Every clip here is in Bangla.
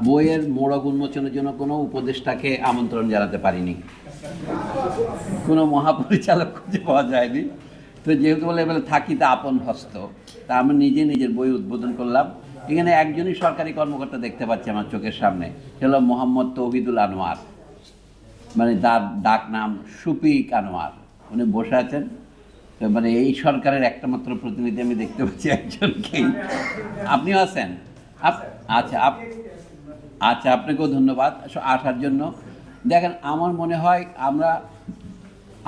বইয়ের মোড়ক উন্মোচনের জন্য কোনো উপদেষ্টাকে আমন্ত্রণ জানাতে পারিনি, কোনো মহাপরিচালক খুঁজে পাওয়া যায়নি। তো যেহেতু বলে এবার থাকিতে আপন হস্ত, তা আমি নিজে নিজের বই উদ্বোধন করলাম। এখানে একজনই সরকারি কর্মকর্তা দেখতে পাচ্ছি আমার চোখের সামনে, সে হলো মোহাম্মদ তৌহিদুল আনোয়ার, মানে তার ডাক নাম শফিক আনোয়ার। উনি বসে আছেন। মানে এই সরকারের একটা মাত্র প্রতিনিধি আমি দেখতে পাচ্ছি একজনকেই। আপনিও আছেন? আচ্ছা আচ্ছা, আপনাকেও ধন্যবাদ আসার জন্য। দেখেন, আমার মনে হয় আমরা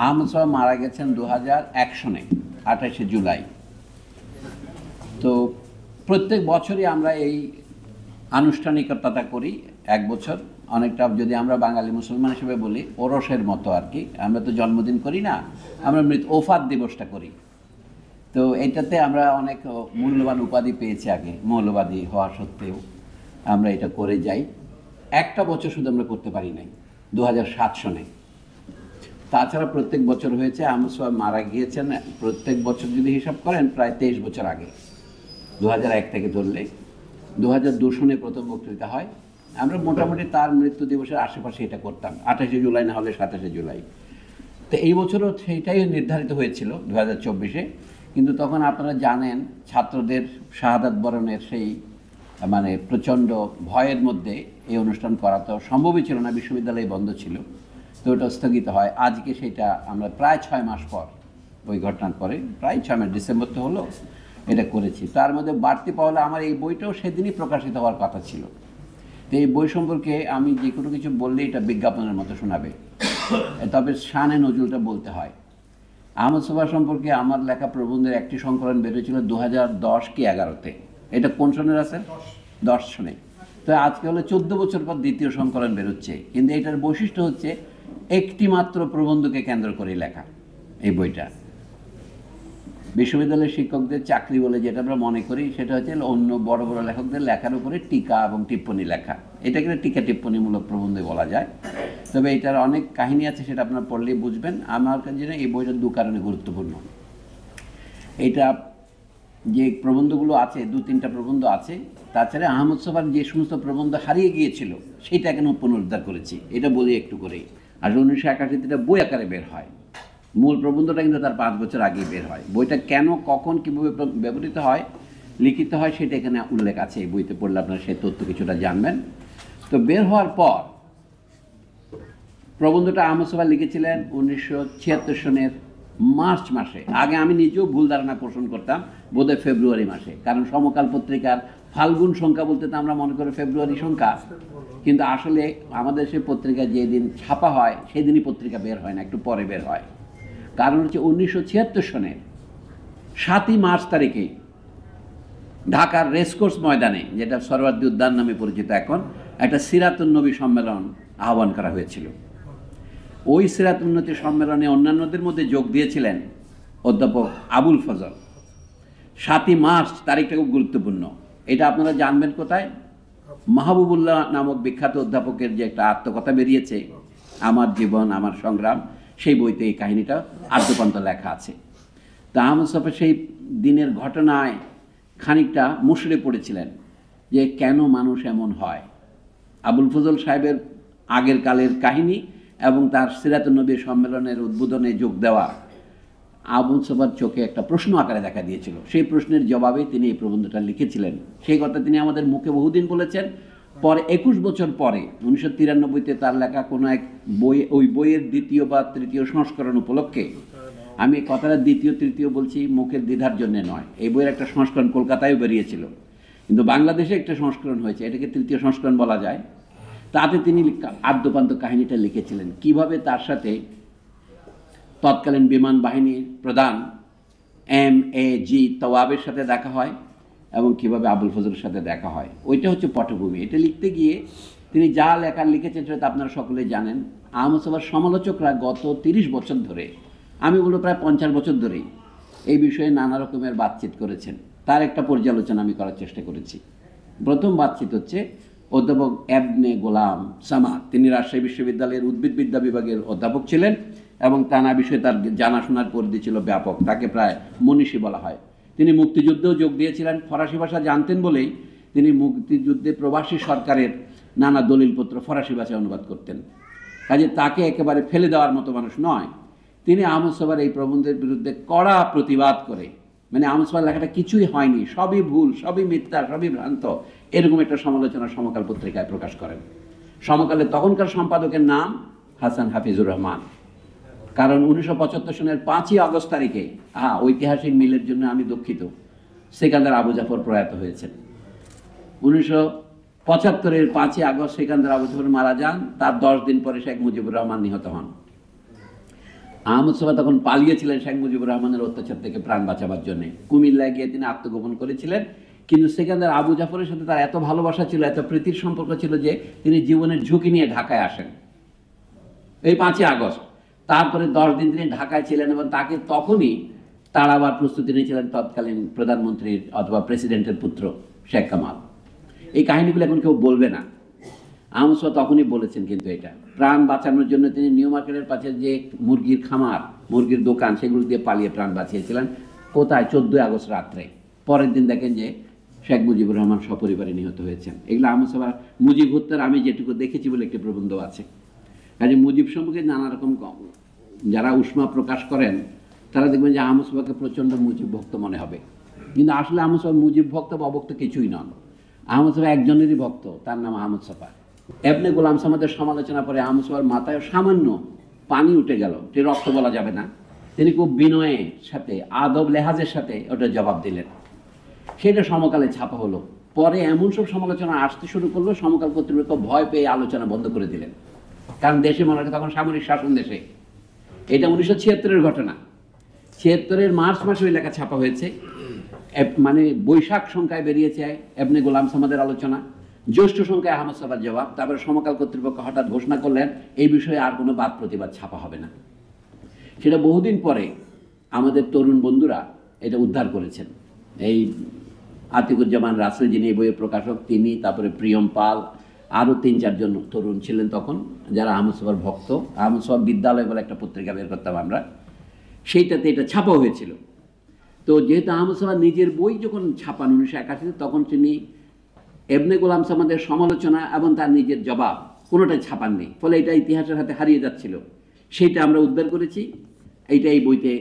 আহমদ সাহেব মারা গেছেন 2001 সনে 28শে জুলাই। তো প্রত্যেক বছরই আমরা এই আনুষ্ঠানিকতাটা করি, এক বছর অনেকটা, যদি আমরা বাঙালি মুসলমান হিসেবে বলি ওরসের মতো আর কি। আমরা তো জন্মদিন করি না, আমরা ওফাত দিবসটা করি। তো এটাতে আমরা অনেক মূল্যবান উপাধি পেয়েছি আগে, মৌলবাদী হওয়া সত্ত্বেও আমরা এটা করে যাই। একটা বছর শুধু আমরা করতে পারি নাই, 2007 সনে। তাছাড়া প্রত্যেক বছর হয়েছে। আহমদ সাহেব মারা গিয়েছেন প্রত্যেক বছর যদি হিসাব করেন প্রায় 23 বছর আগে, 2001 থেকে ধরলে 2002 সনে প্রথম বক্তৃতা হয়। আমরা মোটামুটি তার মৃত্যু দিবসের আশেপাশে এটা করতাম, 28শে জুলাই না হলে 27শে জুলাই। তো এই বছরও সেইটাই নির্ধারিত হয়েছিল 2024-এ, কিন্তু তখন আপনারা জানেন ছাত্রদের শাহাদাত বরণের সেই মানে প্রচণ্ড ভয়ের মধ্যে এই অনুষ্ঠান করা তো সম্ভবই ছিল না, বিশ্ববিদ্যালয় বন্ধ ছিল। তো ওটা স্থগিত হয়। আজকে সেটা আমরা প্রায় 6 মাস পর, ওই ঘটনার পরে প্রায় 6 মাস, ডিসেম্বর তো হলো, এটা করেছি। তার মধ্যে বাড়তি পাওয়া হলো আমার এই বইটাও সেদিনই প্রকাশিত হওয়ার কথা ছিল। তো এই বই সম্পর্কে আমি যে কোনো কিছু বললে এটা বিজ্ঞাপনের মতো শোনাবে, তবে শানে নজরুলটা বলতে হয়। আহমদ সোবহান সম্পর্কে আমার লেখা প্রবন্ধের একটি সংকলন বেরোয়েছিল 2010 কি 11-তে। এটা কোন সনের আছে? 10 সনে। তো আজকে হলো 14 বছর পর দ্বিতীয় সংকলন বেরোচ্ছে। কিন্তু এটার বৈশিষ্ট্য হচ্ছে একটি মাত্র প্রবন্ধকে কেন্দ্র করে লেখা এই বইটা। বিশ্ববিদ্যালয়ের শিক্ষকদের চাকরি বলে যেটা আমরা মনে করি, সেটা হচ্ছে অন্য বড় বড় লেখকদের লেখার উপরে টিকা এবং টিপ্পনী লেখা। এটাকে টিকা টিপ্পণীমূলক প্রবন্ধে বলা যায়। তবে এটার অনেক কাহিনী আছে, সেটা আপনারা পড়লেই বুঝবেন। আমার কাছে এই বইটা 2 কারণে গুরুত্বপূর্ণ। এটা যে প্রবন্ধগুলো আছে, 2-3টা প্রবন্ধ আছে। তাছাড়া আহমদ সোবহান যে সমস্ত প্রবন্ধ হারিয়ে গিয়েছিল সেটা কেন পুনরুদ্ধার করেছি, এটা বলি একটু করেই। আর 1981-তে বই আকারে বের হয়। মূল প্রবন্ধটা কিন্তু তার 5 বছর আগেই বের হয়। বইটা কেন, কখন, কীভাবে ব্যবহৃত হয়, লিখিত হয়, সেটা এখানে উল্লেখ আছে। এই বইতে পড়লে আপনারা সেই তথ্য কিছুটা জানবেন। তো বের হওয়ার পর প্রবন্ধটা আহমদ সোবহান লিখেছিলেন 1976 সনের মার্চ মাসে। আগে আমি নিজেও ভুল ধারণা পোষণ করতাম, বোধহয় ফেব্রুয়ারি মাসে, কারণ সমকাল পত্রিকার ফাল্গুন সংখ্যা বলতে তো আমরা মনে করি ফেব্রুয়ারি সংখ্যা, কিন্তু আসলে আমাদের সেই পত্রিকা যেদিন ছাপা হয় সেদিনই পত্রিকা বের হয় না, একটু পরে বের হয়। কারণ হচ্ছে 1976 সনের 7ই মার্চ তারিখে ঢাকার রেসকোর্স ময়দানে, যেটা সরওয়ার্দী উদ্যান নামে পরিচিত এখন, একটা সিরাতুন নবী সম্মেলন আহ্বান করা হয়েছিল। ওই সিরাতুন নবী সম্মেলনে অন্যান্যদের মধ্যে যোগ দিয়েছিলেন অধ্যাপক আবুল ফজল। 7ই মার্চ তারিখটা খুব গুরুত্বপূর্ণ। এটা আপনারা জানবেন কোথায়? মাহবুবুল্লাহ নামক বিখ্যাত অধ্যাপকের যে একটা আত্মকথা বেরিয়েছে, আমার জীবন আমার সংগ্রাম, সেই বইতে এই কাহিনীটা আদ্যপান্ত লেখা আছে। তা আহমদ সোবহান সেই দিনের ঘটনায় খানিকটা মুষড়ে পড়েছিলেন যে কেন মানুষ এমন হয়। আবুল ফজল সাহেবের আগের কালের কাহিনী এবং তার সিরাতুন নবী সম্মেলনের উদ্বোধনে যোগ দেওয়া আবুল সোবহান চোখে একটা প্রশ্ন আকারে দেখা দিয়েছিল। সেই প্রশ্নের জবাবে তিনি এই প্রবন্ধটা লিখেছিলেন। সেই কথা তিনি আমাদের মুখে বহুদিন বলেছেন। পরে 21 বছর পরে 1993-তে তার লেখা কোনো এক বই, ওই বইয়ের 2য় বা 3য় সংস্করণ উপলক্ষে, আমি কথাটা 2য় 3য় বলছি মুখের দ্বিধার জন্য নয়, এই বইয়ের একটা সংস্করণ কলকাতায়ও বেরিয়েছিল, কিন্তু বাংলাদেশে একটা সংস্করণ হয়েছে, এটাকে 3য় সংস্করণ বলা যায়। তাতে তিনি আদ্যপান্ত কাহিনীটা লিখেছিলেন, কিভাবে তার সাথে তৎকালীন বিমান বাহিনীর প্রধান MAG তওয়াবের সাথে দেখা হয় এবং কীভাবে আবুল ফজলের সাথে দেখা হয়। ওইটা হচ্ছে পটভূমি। এটা লিখতে গিয়ে তিনি যা লেখার লিখেছেন সেটা আপনারা সকলেই জানেন। আহমদ সোবহান সমালোচকরা গত 30 বছর ধরে, আমি বলবো প্রায় 50 বছর ধরেই এই বিষয়ে নানা রকমের বাতচিত করেছেন। তার একটা পর্যালোচনা আমি করার চেষ্টা করেছি। প্রথম বাতচিত হচ্ছে অধ্যাপক এবনে গোলাম সামাদ। তিনি রাজশাহী বিশ্ববিদ্যালয়ের উদ্ভিদবিদ্যা বিভাগের অধ্যাপক ছিলেন এবং নানা বিষয়ে তার জানাশোনার পরিধি ছিল ব্যাপক। তাকে প্রায় মনীষী বলা হয়। তিনি মুক্তিযুদ্ধেও যোগ দিয়েছিলেন, ফরাসি ভাষা জানতেন বলেই তিনি মুক্তিযুদ্ধে প্রবাসী সরকারের নানা দলিলপত্র ফরাসি ভাষায় অনুবাদ করতেন। কাজে তাকে একেবারে ফেলে দেওয়ার মতো মানুষ নয়। তিনি আহমদ ছফার এই প্রবন্ধের বিরুদ্ধে কড়া প্রতিবাদ করে, মানে আহমদ ছফার লেখাটা কিছুই হয়নি, সবই ভুল, সবই মিথ্যা, সবই ভ্রান্ত, এরকম একটা সমালোচনা সমকাল পত্রিকায় প্রকাশ করেন। সমকালে তখনকার সম্পাদকের নাম হাসান হাফিজুর রহমান। কারণ 1975 সনের 5ই আগস্ট তারিখে, ঐতিহাসিক মিলের জন্য আমি দুঃখিত, সেকান্দার আবু জাফর প্রয়াত হয়েছেন। 1975-এর 5ই আগস্ট সেকান্দার আবু জাফর মারা যান। তার 10 দিন পরে শেখ মুজিবুর রহমান নিহত হন। আহমদ ছফা তখন পালিয়েছিলেন শেখ মুজিবুর রহমানের অত্যাচার থেকে প্রাণ বাঁচাবার জন্য। কুমিল্লায় গিয়ে তিনি আত্মগোপন করেছিলেন। কিন্তু সেকান্দার আবু জাফরের সাথে তার এত ভালোবাসা ছিল, এত প্রীতির সম্পর্ক ছিল যে তিনি জীবনের ঝুঁকি নিয়ে ঢাকায় আসেন এই 5ই আগস্ট। তারপরে 10 দিন তিনি ঢাকায় ছিলেন এবং তাকে তখনই তাড়াবার প্রস্তুতি নিয়েছিলেন তৎকালীন প্রধানমন্ত্রীর অথবা প্রেসিডেন্টের পুত্র শেখ কামাল। এই কাহিনীগুলো এখন কেউ বলবে না, আহমদ ছফা তখনই বলেছেন। কিন্তু এটা প্রাণ বাঁচানোর জন্য তিনি নিউ মার্কেটের পাশে যে মুরগির খামার, মুরগির দোকান, সেগুলো দিয়ে পালিয়ে প্রাণ বাঁচিয়েছিলেন। কোথায়? 14 আগস্ট রাত্রে। পরের দিন দেখেন যে শেখ মুজিবুর রহমান সপরিবারে নিহত হয়েছেন। এগুলো আহমদ ছফা মুজিব হত্যার আমি যেটুকু দেখেছি বলে একটি প্রবন্ধ আছে। কাজে মুজিব সম্পর্কে নানা রকম যারা উষ্মা প্রকাশ করেন তারা দেখবেন যে আহমদ ছফাকে প্রচণ্ড মুজিব ভক্ত মনে হবে, কিন্তু আসলে আহমদ ছফা মুজিব ভক্ত বা অভক্ত কিছুই নন। আহমদ ছফা একজনেরই ভক্ত, তার নাম আহমদ ছফা। এবনে গোলাম সামাদের সমালোচনা করে আহমদ ছফার মাথায় সামান্য পানি উঠে গেল, সে রক্ত বলা যাবে না। তিনি খুব বিনয়ের সাথে, আদব লেহাজের সাথে ওটা জবাব দিলেন। সেটা সমকালে ছাপা হলো। পরে এমন সব সমালোচনা আসতে শুরু করলো, সমকাল কর্তৃপক্ষ ভয় পেয়ে আলোচনা বন্ধ করে দিলেন। কারণ দেশে মনে হয় তখন সামরিক শাসন দেশে। এটা 1976-এর ঘটনা। 76-এর মার্চ মাসে ওই লেখা ছাপা হয়েছে, মানে বৈশাখ সংখ্যায় বেরিয়েছে এবনে গোলাম সামাদের আলোচনা, জ্যৈষ্ঠ সংখ্যায় আহমদ ছফার জবাব। তারপরে সমকাল কর্তৃপক্ষ হঠাৎ ঘোষণা করলেন এই বিষয়ে আর কোনো বাদ প্রতিবাদ ছাপা হবে না। সেটা বহুদিন পরে আমাদের তরুণ বন্ধুরা এটা উদ্ধার করেছেন। এই আতিকুজ্জামান রাসেল, যিনি এই বইয়ের প্রকাশক, তিনি, তারপরে প্রিয়ম পাল, আরও 3-4 জন তরুণ ছিলেন তখন যারা আহমদ ছফার ভক্ত। আহমদ ছফা বিদ্যালয় বলে একটা পত্রিকা বের করতাম আমরা, সেইটাতে এটা ছাপা হয়েছিল। তো যেহেতু আহমদ ছফা নিজের বই যখন ছাপান 1981-তে, তখন তিনি এবনে গোলাম সামাদের সমালোচনা এবং তার নিজের জবাব কোনোটাই ছাপাননি, ফলে এটা ইতিহাসের হাতে হারিয়ে যাচ্ছিল। সেইটা আমরা উদ্ধার করেছি। এইটা এই বইতে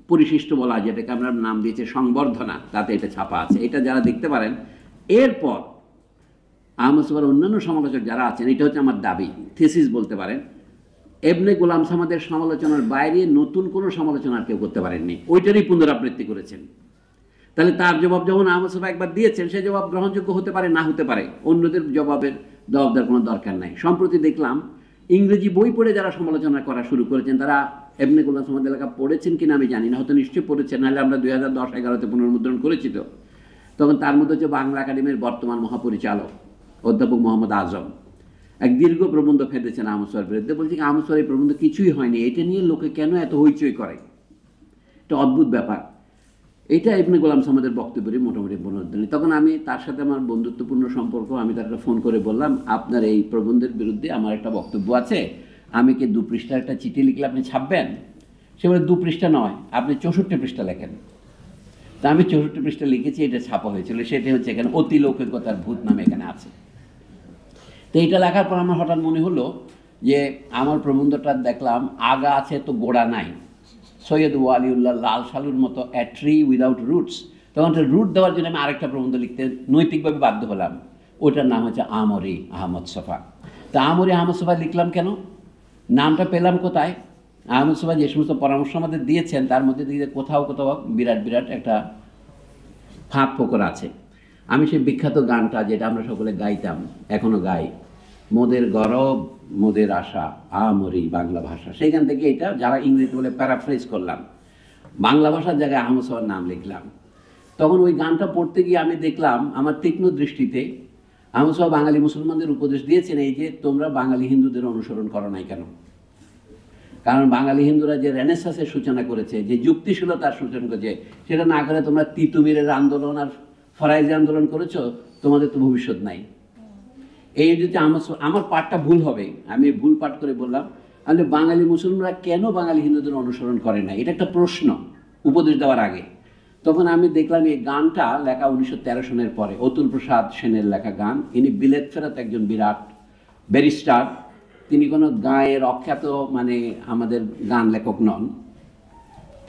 পরিশিষ্ট বলা, যেটাকে আমরা নাম দিয়েছি সংবর্ধনা, তাতে এটা ছাপা আছে। এটা যারা দেখতে পারেন। এরপর আহমদ ছফার অন্যান্য সমালোচক যারা আছেন, এটা হচ্ছে আমার দাবি, থিসিস বলতে পারেন, এবনে গোলাম সামাদের সমালোচনার বাইরে নতুন কোনো সমালোচনা কেউ করতে পারেননি, ওইটারই পুনরাবৃত্তি করেছেন। তাহলে তার জবাব যখন আহমদ ছফা একবার দিয়েছেন, সে জবাব গ্রহণযোগ্য হতে পারে, না হতে পারে, অন্যদের জবাবের দেওয়ার কোনো দরকার নাই। সম্প্রতি দেখলাম ইংরেজি বই পড়ে যারা সমালোচনা করা শুরু করেছেন, তারা এবনে গোলাম সামাদের লেখা পড়েছেন কিনা আমি জানি না, হয়তো নিশ্চয়ই পড়েছেন, নাহলে আমরা 2010-11-তে পুনর্মুদ্রণ করেছি। তো তখন তার মধ্যে হচ্ছে বাংলা একাডেমির বর্তমান মহাপরিচালক অধ্যাপক মোহাম্মদ আজম এক দীর্ঘ প্রবন্ধ ফেঁদেছেন আহমদ ছফার বিরুদ্ধে। বলছি আহমদ ছফার এই প্রবন্ধ কিছুই হয়নি, এটা নিয়ে লোকে কেন এত হইচই করে, এটা অদ্ভুত ব্যাপার। এটা ইবনে গোলাম সামাদের বক্তব্যেরই মোটামুটি পুনরুদ্ধারণী। তখন আমি তার সাথে আমার বন্ধুত্বপূর্ণ সম্পর্ক, আমি তাকে ফোন করে বললাম, আপনার এই প্রবন্ধের বিরুদ্ধে আমার একটা বক্তব্য আছে, আমি কি 2 পৃষ্ঠার একটা চিঠি লিখলে আপনি ছাপবেন? সে বলে 2 পৃষ্ঠা নয়, আপনি 64 পৃষ্ঠা লেখেন। তা আমি 64 পৃষ্ঠা লিখেছি, এটা ছাপা হয়েছিল। সেটা হচ্ছে এখানে অতিলৌকিকতার ভূত নামে এখানে আছে। তো এইটা লেখার পর আমার হঠাৎ মনে হলো যে আমার প্রবন্ধটা দেখলাম আগা আছে তো গোড়া নাই, সৈয়দ ওয়ালিউল্লাহ লাল সালুর মতো এ ট্রি উইদাউট রুটস। তখন রুট দেওয়ার জন্য আমি আরেকটা প্রবন্ধ লিখতে নৈতিকভাবে বাধ্য হলাম, ওটার নাম হচ্ছে আমরি আহমদ ছফা। তা আমরি আহমদ ছফা লিখলাম কেন, নামটা পেলাম কোথায়? আহমদ ছফা যে সমস্ত পরামর্শ আমাদের দিয়েছেন তার মধ্যে দিয়ে কোথাও কোথাও বিরাট বিরাট একটা ফাঁক ফোকর আছে। আমি সেই বিখ্যাত গানটা যেটা আমরা সকলে গাইতাম, এখনও গাই, মোদের গরব মোদের আশা আমরি বাংলা ভাষা, সেইখান থেকে এটা যারা ইংরেজি বলে প্যারাফ্রেজ করলাম, বাংলা ভাষার জায়গায় আহমদ ছফার নাম লিখলাম। তখন ওই গানটা পড়তে গিয়ে আমি দেখলাম আমার তীক্ষ্ণ দৃষ্টিতে আহমদ ছফা বাঙালি মুসলমানদের উপদেশ দিয়েছেন এই যে তোমরা বাঙালি হিন্দুদের অনুসরণ করো নাই কেন? কারণ বাঙালি হিন্দুরা যে রেনেসাসের সূচনা করেছে, যে যুক্তিশীলতার সূচনা করেছে, সেটা না করে তোমরা তিতুমিরের আন্দোলন আর ফরাইজি আন্দোলন করেছো, তোমাদের তো ভবিষ্যৎ নাই। এই যদি আমার পাঠটা ভুল হবে, আমি ভুল পাঠ করে বললাম, তাহলে বাঙালি মুসলমানরা কেন বাঙালি হিন্দুদের অনুসরণ করে না, এটা একটা প্রশ্ন উপদেশ দেওয়ার আগে। তখন আমি দেখলাম এই গানটা লেখা 1913 সনের পরে, অতুল প্রসাদ সেনের লেখা গান। ইনি বিলেত ফেরত একজন বিরাট ব্যারিস্টার, তিনি কোনো গায়ের অখ্যাত মানে আমাদের গান লেখক নন,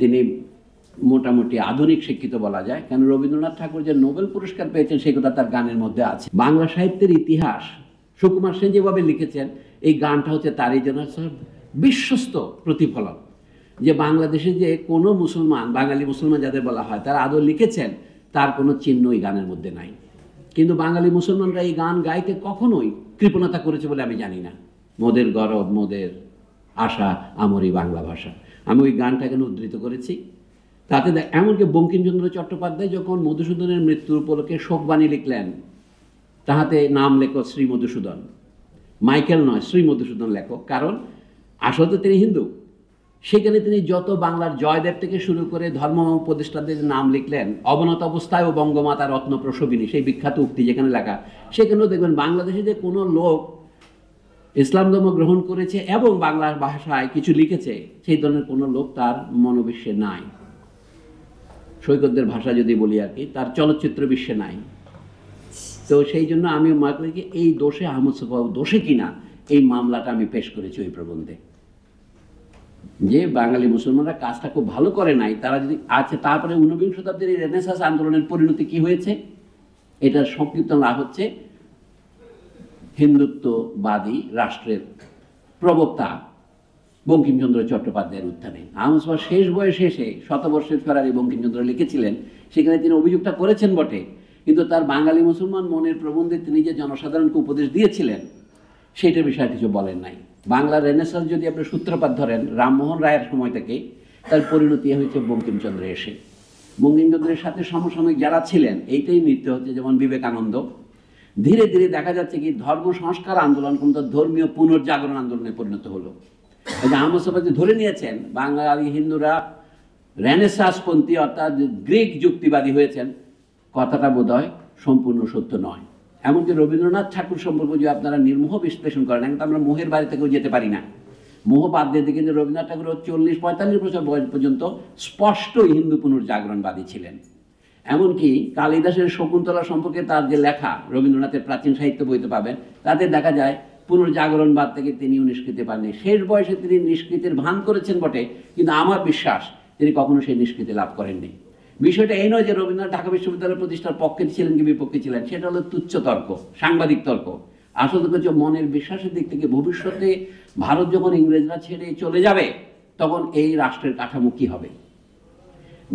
তিনি মোটামুটি আধুনিক শিক্ষিত বলা যায়। কেন রবীন্দ্রনাথ ঠাকুর যে নোবেল পুরস্কার পেয়েছেন সেই কথা তার গানের মধ্যে আছে। বাংলা সাহিত্যের ইতিহাস সুকুমার সেন যেভাবে লিখেছেন, এই গানটা হচ্ছে তারই জন্য বিশ্বস্ত প্রতিফলন, যে বাংলাদেশে যে কোনো মুসলমান, বাঙালি মুসলমান যাদের বলা হয়, তারা আদৌ লিখেছেন তার কোনো চিহ্ন এই গানের মধ্যে নাই। কিন্তু বাঙালি মুসলমানরা এই গান গাইতে কখনোই কৃপণতা করেছে বলে আমি জানি না। মোদের গরব মোদের আশা আমরি বাংলা ভাষা, আমি ওই গানটা এখানে উদ্ধৃত করেছি। তাতে এমনকি বঙ্কিমচন্দ্র চট্টোপাধ্যায় যখন মধুসূদনের মৃত্যুর উপলক্ষে শোকবাণী লিখলেন, তাহাতে নাম লেখো শ্রী মধুসূদন, মাইকেল নয়, শ্রী মধুসূদন লেখো, কারণ আসলে তো তিনি হিন্দু। সেখানে তিনি যত বাংলার জয়দেব থেকে শুরু করে ধর্ম উপদেষ্টাদের নাম লিখলেন, অবনত অবস্থায় ও বঙ্গমাতা রত্ন প্রসবিনী, সেই বিখ্যাত উক্তি যেখানে লেখা, সেখানেও দেখবেন বাংলাদেশে যে কোনো লোক ইসলাম ধর্ম গ্রহণ করেছে এবং বাংলা ভাষায় কিছু লিখেছে, সেই ধরনের কোনো লোক তার মনোবিশ্বে নাই। সৈকতদের ভাষা যদি বলি আর কি, তার চলচ্চিত্র বিশ্বে নাই। তো সেই জন্য আমি মনে করি যে এই দোষে আহমদ ছফা দোষে কিনা এই মামলাটা আমি পেশ করেছি ওই প্রবন্ধে, যে বাঙালি মুসলমানরা কাজটা খুব ভালো করে নাই, তারা যদি আছে। তারপরে 19বিংশ শতাব্দীর এই রেনেসাঁস আন্দোলনের পরিণতি কি হয়েছে, এটার সংক্ষিপ্ত লাভ হচ্ছে হিন্দুত্ববাদী রাষ্ট্রের প্রবক্তা বঙ্কিমচন্দ্র চট্টোপাধ্যায়ের উত্থানে। আহমদ ছফা শেষ বয়সে এসে শতবর্ষের ফেরারি বঙ্কিমচন্দ্র লিখেছিলেন, সেখানে তিনি অভিযোগটা করেছেন বটে, কিন্তু তার বাঙালি মুসলমান মনের প্রবন্ধে তিনি যে জনসাধারণকে উপদেশ দিয়েছিলেন সেইটার বিষয়ে কিছু বলেন নাই। বাংলা রেনেসাঁস যদি আপনি সূত্রপাত ধরেন রামমোহন রায়ের সময় থেকে, তার পরিণতি হয়েছে বঙ্কিমচন্দ্র এসে। বঙ্কিমচন্দ্রের সাথে সমসাময়িক যারা ছিলেন, এইটাই নৃত্য হচ্ছে, যেমন বিবেকানন্দ। ধীরে ধীরে দেখা যাচ্ছে কি ধর্ম সংস্কার আন্দোলন কিন্তু ধর্মীয় পুনর্জাগরণ আন্দোলনে পরিণত হলো। আহমদ ছফা যে ধরে নিয়েছেন বাঙালি হিন্দুরা রেনেসাঁসপন্থী অর্থাৎ গ্রিক যুক্তিবাদী হয়েছেন, কথাটা বোধহয় সম্পূর্ণ সত্য নয়। এমনকি রবীন্দ্রনাথ ঠাকুর সম্পর্কে যদি আপনারা নির্মোহ বিশ্লেষণ করেন, কিন্তু আমরা মোহের বাড়ি থেকেও যেতে পারি না, মোহ বাদ দিয়ে দেখেন যে রবীন্দ্রনাথ ঠাকুর 40-45 বছর বয়স পর্যন্ত স্পষ্টই হিন্দু পুনর্জাগরণবাদী ছিলেন। এমনকি কালিদাসের শকুন্তলা সম্পর্কে তার যে লেখা রবীন্দ্রনাথের প্রাচীন সাহিত্য বইতে পাবেন, তাতে দেখা যায় পুনর্জাগরণবাদ থেকে তিনিও নিষ্কৃতি পাননি। শেষ বয়সে তিনি নিষ্কৃতির ভান করেছেন বটে, কিন্তু আমার বিশ্বাস তিনি কখনো সেই নিষ্কৃতি লাভ করেননি। বিষয়টা এই নয় যে রবীন্দ্রনাথ ঢাকা বিশ্ববিদ্যালয় প্রতিষ্ঠার পক্ষে ছিলেন কি বিপক্ষে ছিলেন, সেটা হলো তুচ্ছ তর্ক, সাংবাদিক তর্ক। আসলে হচ্ছে মনের বিশ্বাসের দিক থেকে ভবিষ্যতে ভারত যখন ইংরেজরা ছেড়ে চলে যাবে, তখন এই রাষ্ট্রের কাঠামো কী হবে,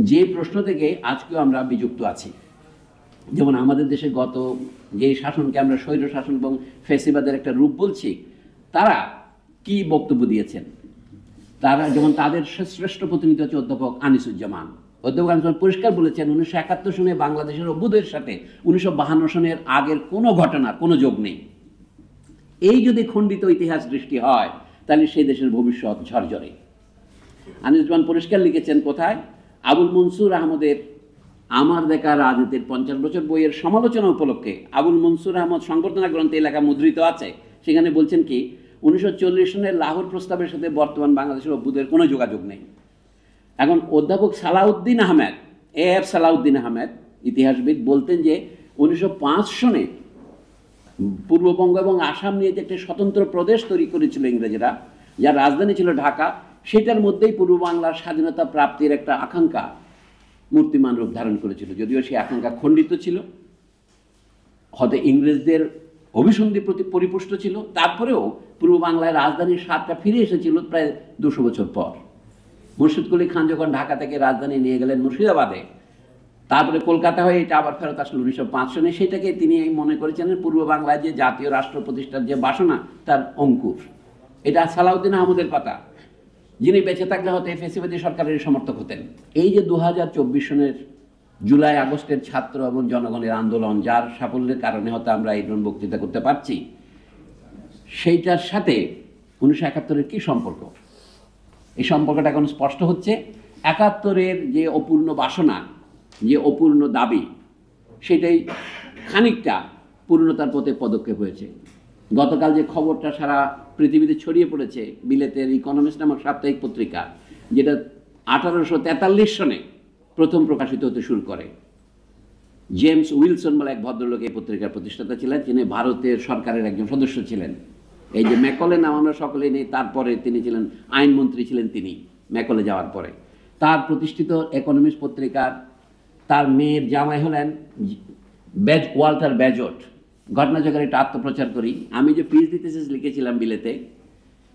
যে প্রশ্ন থেকে আজকেও আমরা বিযুক্ত আছি। যেমন আমাদের দেশে গত যে শাসনকে আমরা স্বৈর শাসন এবং ফ্যাসিবাদের একটা রূপ বলছি, তারা কি বক্তব্য দিয়েছেন, তারা যেমন তাদের শ্রেষ্ঠ প্রতিনিধি হচ্ছে অধ্যাপক আনিসুজ্জামান। অধ্যাপক আনিসুজ্জামান পরিষ্কার বলেছেন 1971 সনে বাংলাদেশের অভ্যুদয়ের সাথে 1952 সনের আগের কোনো ঘটনার কোনো যোগ নেই। এই যদি খণ্ডিত ইতিহাস দৃষ্টি হয়, তাহলে সেই দেশের ভবিষ্যৎ ঝরঝরে। আনিসুজ্জামান পরিষ্কার লিখেছেন কোথায়, আবুল মনসুর আহমদের আমার দেখা রাজনীতির 50 বছর বইয়ের সমালোচনা উপলক্ষে আবুল মনসুর আহমদ সংবর্ধনা গ্রন্থে এলাকা মুদ্রিত আছে। সেখানে বলছেন কি 1940 সনের লাহোর প্রস্তাবের সাথে বর্তমান বাংলাদেশের অভ্যুদয়ের কোনো যোগাযোগ নেই। এখন অধ্যাপক সালাউদ্দিন আহমেদ, এফ সালাউদ্দিন আহমেদ ইতিহাসবিদ, বলতেন যে 1905 সনে পূর্ববঙ্গ এবং আসাম নিয়ে যে একটা স্বতন্ত্র প্রদেশ তৈরি করেছিল ইংরেজরা, যার রাজধানী ছিল ঢাকা, সেটার মধ্যেই পূর্ব বাংলার স্বাধীনতা প্রাপ্তির একটা আকাঙ্ক্ষা মূর্তিমান রূপ ধারণ করেছিল। যদিও সেই আকাঙ্ক্ষা খণ্ডিত ছিল, হয়তো ইংরেজদের অভিসন্ধি প্রতি পরিপুষ্ট ছিল, তারপরেও পূর্ব বাংলায় রাজধানীর স্বাদটা ফিরে এসেছিল প্রায় 200 বছর পর। মুর্শিদ কুলি খান যখন ঢাকা থেকে রাজধানী নিয়ে গেলেন মুর্শিদাবাদে, তারপরে কলকাতা হয়ে এটা আবার ফেরত আসলো 1905 সনে, সেটাকে তিনি মনে করেছেন পূর্ব বাংলায় যে জাতীয় রাষ্ট্র প্রতিষ্ঠার যে বাসনা তার অঙ্কুর। এটা সালাউদ্দিন আহমদের কথা, যিনি বেঁচে থাকলে হয়তো এই ফ্যাসিবাদী সরকারের সমর্থক হতেন। এই যে 2024 সনের জুলাই আগস্টের ছাত্র এবং জনগণের আন্দোলন, যার সাফল্যের কারণে হয়তো আমরা এই ধরনের বক্তৃতা করতে পারছি, সেইটার সাথে 1971-এর কী সম্পর্ক? এই সম্পর্কটা এখন স্পষ্ট হচ্ছে। 71-এর যে অপূর্ণ বাসনা, যে অপূর্ণ দাবি, সেটাই খানিকটা পূর্ণতার পথে পদক্ষেপ হয়েছে। গতকাল যে খবরটা সারা পৃথিবীতে ছড়িয়ে পড়েছে, বিলেতের ইকোনমিস্ট নামক সাপ্তাহিক পত্রিকা, যেটা 1843 সনে প্রথম প্রকাশিত হতে শুরু করে। জেমস উইলসন বলে এক ভদ্রলোক এই পত্রিকার প্রতিষ্ঠাতা ছিলেন, যিনি ভারতের সরকারের একজন সদস্য ছিলেন। এই যে ম্যাকলের নাম আমরা সকলেই নেই, তারপরে তিনি ছিলেন আইনমন্ত্রী ছিলেন তিনি ম্যাকলে যাওয়ার পরে। তার প্রতিষ্ঠিত ইকোনমিস্ট পত্রিকার তার মেয়ের জামাই হলেন ওয়াল্টার ব্যাজট। ঘটনাচক্রে একটা আত্মপ্রচার করি, আমি যে পিএইচডি থিসিস লিখেছিলাম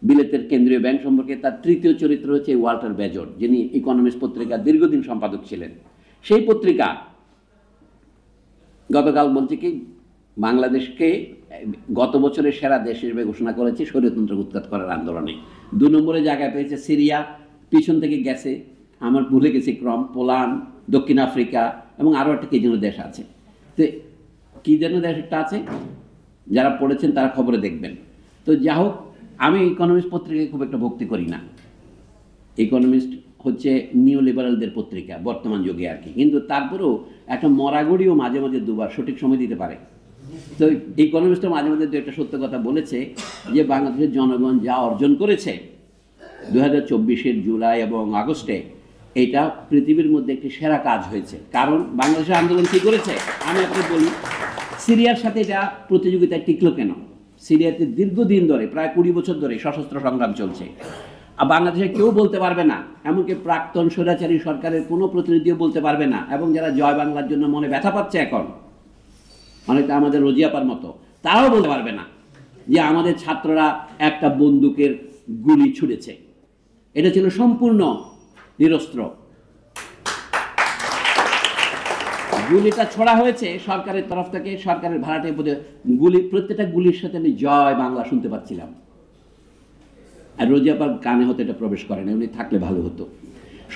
বিলেতের কেন্দ্রীয় ব্যাংক সম্পর্কে, তার তৃতীয় চরিত্র হচ্ছে ওয়াল্টার ব্যাজট, যিনি ইকোনমিস্ট পত্রিকার দীর্ঘদিন সম্পাদক ছিলেন। সেই পত্রিকা গতকাল বলছে কি বাংলাদেশকে গত বছরের সেরা দেশ হিসেবে ঘোষণা করেছে স্বৈরতন্ত্র উৎখাত করার আন্দোলনে। 2 নম্বরে জায়গায় পেয়েছে সিরিয়া, পিছন থেকে গেছে আমার ভুলে গেছি ক্রম, পোল্যান্ড, দক্ষিণ আফ্রিকা এবং আরও একটা কি যেন দেশ আছে। তো কী যেন দেশ একটা আছে, যারা পড়েছেন তারা খবরে দেখবেন। তো যা হোক, আমি ইকোনমিস্ট পত্রিকায় খুব একটা ভক্তি করি না। ইকোনমিস্ট হচ্ছে নিউ লিবারালদের পত্রিকা বর্তমান যুগে আর কি, কিন্তু তারপরেও একটা মরাগড়িও মাঝে মাঝে দুবার সঠিক সময় দিতে পারে। তো ইকোনমিস্টও মাঝে মাঝে একটা সত্য কথা বলেছে যে বাংলাদেশের জনগণ যা অর্জন করেছে 2024-এর জুলাই এবং আগস্টে, এটা পৃথিবীর মধ্যে একটি সেরা কাজ হয়েছে। কারণ বাংলাদেশের আন্দোলন কী করেছে আমি আপনাকে বলি। সিরিয়ার সাথে এটা প্রতিযোগিতায় টিকলো কেন? সিরিয়াতে দীর্ঘদিন ধরে প্রায় 20 বছর ধরে সশস্ত্র সংগ্রাম চলছে, আর বাংলাদেশে কেউ বলতে পারবে না, এমনকি প্রাক্তন স্বৈরাচারী সরকারের কোনো প্রতিনিধিও বলতে পারবে না। এবং যারা জয় বাংলার জন্য মনে ব্যথা পাচ্ছে এখন, অনেকটা আমাদের রোজিয়াপার মতো, তারাও বলতে পারবে না যে আমাদের ছাত্ররা একটা বন্দুকের গুলি ছুড়েছে। এটা ছিল সম্পূর্ণ নিরস্ত্র। গুলিটা ছোড়া হয়েছে সরকারের তরফ থেকে, সরকারের ভাড়াটে গুলি, প্রত্যেকটা গুলির সাথে আমি জয় বাংলা শুনতে পাচ্ছিলাম। আর রোজিয়াপার কানে হতে এটা প্রবেশ করে না, উনি থাকলে ভালো হতো।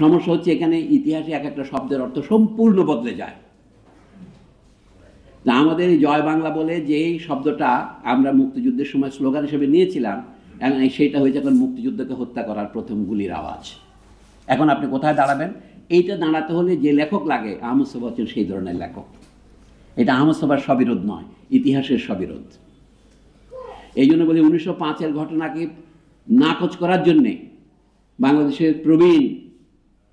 সমস্যা হচ্ছে এখানে ইতিহাসে এক একটা শব্দের অর্থ সম্পূর্ণ বদলে যায়। তা আমাদের এই জয় বাংলা বলে যেই শব্দটা আমরা মুক্তিযুদ্ধের সময় স্লোগান হিসেবে নিয়েছিলাম, সেইটা হয়েছে এখন মুক্তিযুদ্ধকে হত্যা করার প্রথম গুলির আওয়াজ। এখন আপনি কোথায় দাঁড়াবেন? এইটা দাঁড়াতে হলে যে লেখক লাগে আহমদ ছফা হচ্ছেন সেই ধরনের লেখক। এটা আহমদ ছফার সবিরোধ নয়, ইতিহাসের সবিরোধ। এই জন্য বলি 1905-এর ঘটনাকে নাকচ করার জন্যে বাংলাদেশের প্রবীণ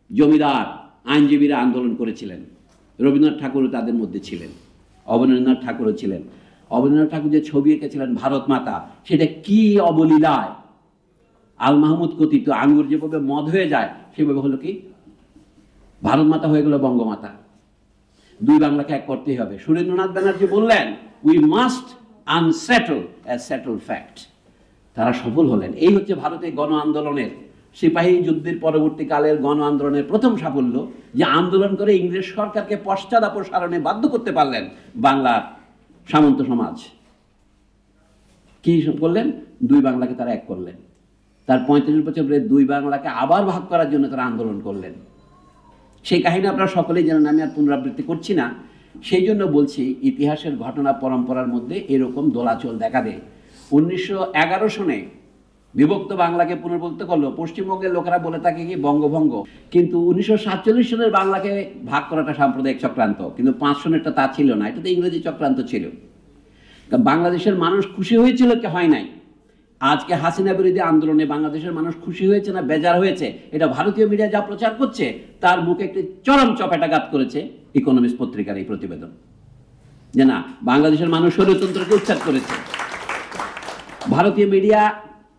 জমিদার আইনজীবীরা আন্দোলন করেছিলেন। রবীন্দ্রনাথ ঠাকুরও তাদের মধ্যে ছিলেন, অবনীন্দ্রনাথ ঠাকুরও ছিলেন। অবনীন্দ্রনাথ ঠাকুর যে ছবি এঁকেছিলেন ভারত মাতা, সেটা কি অবলীলায় আল মাহমুদ কথিত আঙ্গুর যেভাবে মদ হয়ে যায় সেভাবে হলো কি ভারত মাতা হয়ে গেল বঙ্গমাতা। 2 বাংলাকে এক করতেই হবে। সুরেন্দ্রনাথ ব্যানার্জি বললেন we must unsettle as settle fact. তারা সফল হলেন। এই হচ্ছে ভারতের গণ আন্দোলনের, সিপাহী যুদ্ধের পরবর্তীকালের গণ আন্দোলনের প্রথম সাফল্য, যে আন্দোলন করে ইংরেজ সরকারকে পশ্চাদাপসারণে বাধ্য করতে পারলেন বাংলার সামন্ত সমাজ। কি করলেন? 2 বাংলাকে তারা এক করলেন। তার 35 বছর পরে 2 বাংলাকে আবার ভাগ করার জন্য তারা আন্দোলন করলেন। সেই কাহিনী আপনারা সকলেই জানেন, আমি আর পুনরাবৃত্তি করছি না। সেই জন্য বলছি ইতিহাসের ঘটনা পরম্পরার মধ্যে এরকম দোলাচল দেখা দেয়। 1911 সনে বিভক্ত বাংলাকে পুনর্ভুক্ত করলো। পশ্চিমবঙ্গের লোকেরা বলে থাকে কি বঙ্গভঙ্গ, কিন্তু 1947 সনের বাংলাকে ভাগ করাটা সাম্প্রদায়িক চক্রান্ত, কিন্তু 5 সনেরটা তা ছিল না, এটা তো ইংরেজি চক্রান্ত ছিল। বাংলাদেশের মানুষ খুশি হয়েছিল কি হয় নাই? আজকে হাসিনা বিরোধী আন্দোলনে বাংলাদেশের মানুষ খুশি হয়েছে না বেজার হয়েছে? এটা ভারতীয় মিডিয়া যা প্রচার করছে তার মুখে একটি চরম চপেটাঘাত করেছে ইকোনমিস্ট পত্রিকার এই প্রতিবেদন, যে না বাংলাদেশের মানুষ স্বৈরতন্ত্রকে উচ্ছেদ করেছে। ভারতীয় মিডিয়া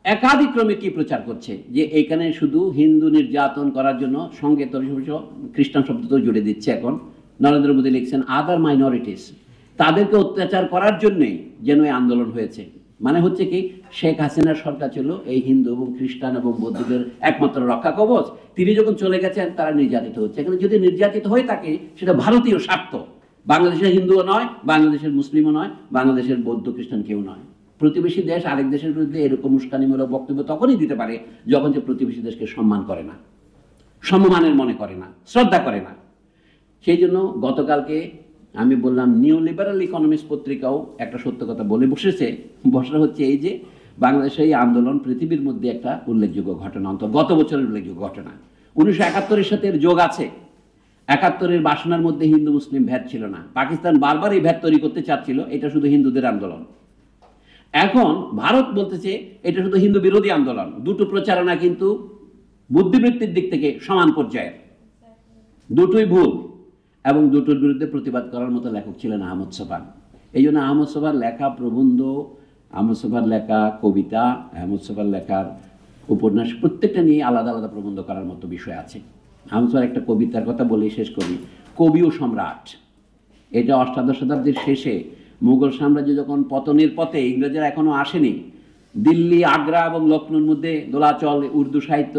একাধিক্রমে কি প্রচার করছে যে এখানে শুধু হিন্দু নির্যাতন করার জন্য, সঙ্গে খ্রিস্টান শব্দ তো জুড়ে দিচ্ছে এখন। নরেন্দ্র মোদী লিখছেন আদার মাইনরিটিস, তাদেরকে অত্যাচার করার জন্যই যেন এই আন্দোলন হয়েছে। মানে হচ্ছে কি শেখ হাসিনার সরকার ছিল এই হিন্দু এবং খ্রিস্টান এবং বৌদ্ধদের একমাত্র রক্ষা কবচ। তিনি যখন চলে গেছেন তারা নির্যাতিত হচ্ছে। এখানে যদি নির্যাতিত হয়ে থাকে সেটা ভারতীয় স্বার্থ, বাংলাদেশের হিন্দুও নয়, বাংলাদেশের মুসলিমও নয়, বাংলাদেশের বৌদ্ধ খ্রিস্টান কেউ নয়। প্রতিবেশী দেশ আরেক দেশের বিরুদ্ধে এরকম উস্কানিমূলক বক্তব্য তখনই দিতে পারে যখন যে প্রতিবেশী দেশকে সম্মান করে না, সম্মানের মনে করে না, শ্রদ্ধা করে না। সেই জন্য গতকালকে আমি বললাম নিউ লিবারাল ইকোনমিস্ট পত্রিকাও একটা সত্য কথা বলে বসেছে। বসা হচ্ছে এই যে বাংলাদেশের এই আন্দোলন পৃথিবীর মধ্যে একটা উল্লেখযোগ্য ঘটনা, অন্তত গত বছরের উল্লেখযোগ্য ঘটনা। 1971-এর সাথে এর যোগ আছে। 71-এর বাসনার মধ্যে হিন্দু মুসলিম ভেদ ছিল না। পাকিস্তান বারবার এই ভেদ তৈরি করতে চাচ্ছিল, এটা শুধু হিন্দুদের আন্দোলন। এখন ভারত বলতেছে এটা শুধু হিন্দু বিরোধী আন্দোলন। দুটো প্রচারণা কিন্তু বুদ্ধিবৃত্তির দিক থেকে সমান পর্যায়ের। দুটোই ভুল, এবং দুটোর বিরুদ্ধে প্রতিবাদ করার মতো লেখক ছিলেন আহমদ সোবহান। এই জন্য আহমদ সোবহান লেখা প্রবন্ধ, আহমদ সোবহান লেখা কবিতা, আহমদ সোবহান লেখার উপন্যাস প্রত্যেকটা নিয়ে আলাদা আলাদা প্রবন্ধ করার মতো বিষয় আছে। আহমদ সোবহান একটা কবিতার কথা বলেই শেষ করি, কবি ও সম্রাট। এটা অষ্টাদশ শতাব্দীর শেষে মুঘল সাম্রাজ্য যখন পতনের পথে, ইংরেজরা এখনও আসেনি, দিল্লি, আগ্রা এবং লখনৌর মধ্যে দোলাচল উর্দু সাহিত্য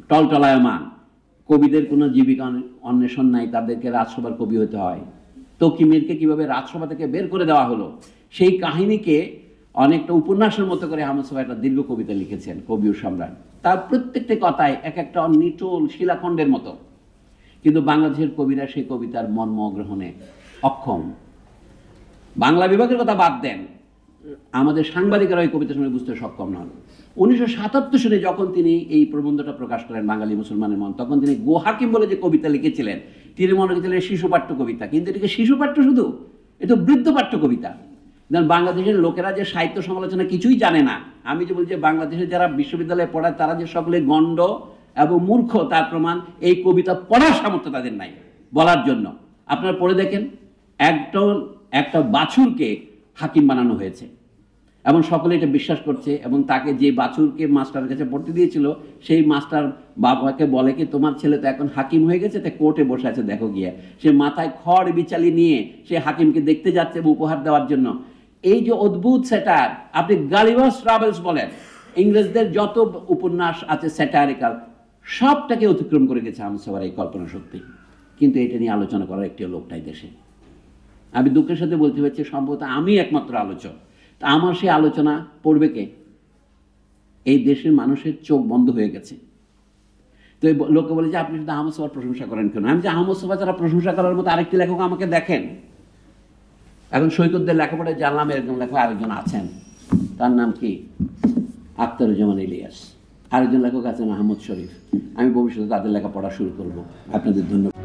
টলটলায়মান, কবিদের কোনো জীবিকা অন্বেষণ নাই, তাদেরকে রাজসভার কবি হতে হয়। তকি মীরকে কীভাবে রাজসভা থেকে বের করে দেওয়া হলো, সেই কাহিনীকে অনেকটা উপন্যাসের মতো করে আহমদ সোবহান একটা দীর্ঘ কবিতা লিখেছেন, কবি ও সম্রাট। তার প্রত্যেকটি কথায় এক একটা নিটোল শিলাখণ্ডের মতো, কিন্তু বাংলাদেশের কবিরা সেই কবিতার মর্ম গ্রহণে অক্ষম। বাংলা বিভাগের কথা বাদ দেন, আমাদের সাংবাদিকরা ওই কবিতা শুনে বুঝতে সক্ষম নন। 1977 সালে যখন তিনি এই প্রবন্ধটা প্রকাশ করেন বাঙালি মুসলমানের মন, তখন তিনি গো হাকিম বলে যে কবিতা লিখেছিলেন, তিনি মনে করেছিলেন শিশুপাঠ্য কবিতা, কিন্তু এটাকে শিশুপাঠ্য শুধু, এটা বৃদ্ধপাঠ্য কবিতা। বাংলাদেশের লোকেরা যে সাহিত্য সমালোচনা কিছুই জানে না, আমি যে বলছি বাংলাদেশে যারা বিশ্ববিদ্যালয়ে পড়ায় তারা যে সকলে গণ্ড এবং মূর্খ, তার প্রমাণ এই কবিতা পড়ার সামর্থ্য তাদের নাই বলার জন্য। আপনারা পড়ে দেখেন, একটা বাছুরকে হাকিম বানানো হয়েছে এবং সকলে এটা বিশ্বাস করছে, এবং তাকে যে বাছুরকে মাস্টারের কাছে পড়তে দিয়েছিল, সেই মাস্টার বাবাকে বলে কি, তোমার ছেলে তো এখন হাকিম হয়ে গেছে, তাই কোর্টে বসে আছে, দেখো গিয়ে। সে মাথায় খড় বিচালি নিয়ে সে হাকিমকে দেখতে যাচ্ছে উপহার দেওয়ার জন্য। এই যে অদ্ভুত স্যাটার, আপনি গালিভার্স ট্রাভেলস বলেন, ইংরেজদের যত উপন্যাস আছে স্যাটারিক্যাল, সবটাকে অতিক্রম করে গেছে আহমদ সোবহানের এই কল্পনা শক্তি। কিন্তু এটা নিয়ে আলোচনা করার একটি লোকটাই দেশে। আমি দুঃখের সাথে বলতে হচ্ছে, সম্ভবত আমি একমাত্র আলোচক। তা আমার সেই আলোচনা পড়বে কে? এই দেশের মানুষের চোখ বন্ধ হয়ে গেছে। তো এই লোকে বলে যে আপনি শুধু আহমদ সোবহানের প্রশংসা করেন কেন? আমি যে আহমদ সোবহান যারা প্রশংসা করার মতো আরেকটি লেখক আমাকে দেখেন। এখন সৈকতদের লেখাপড়ায় জানলাম এরকম লেখক আরেকজন আছেন, তার নাম কি? আখতারুজ্জামান ইলিয়াস। আরেকজন লেখক আছেন আহমদ শরীফ। আমি ভবিষ্যতে তাদের লেখাপড়া শুরু করব। আপনাদের ধন্যবাদ।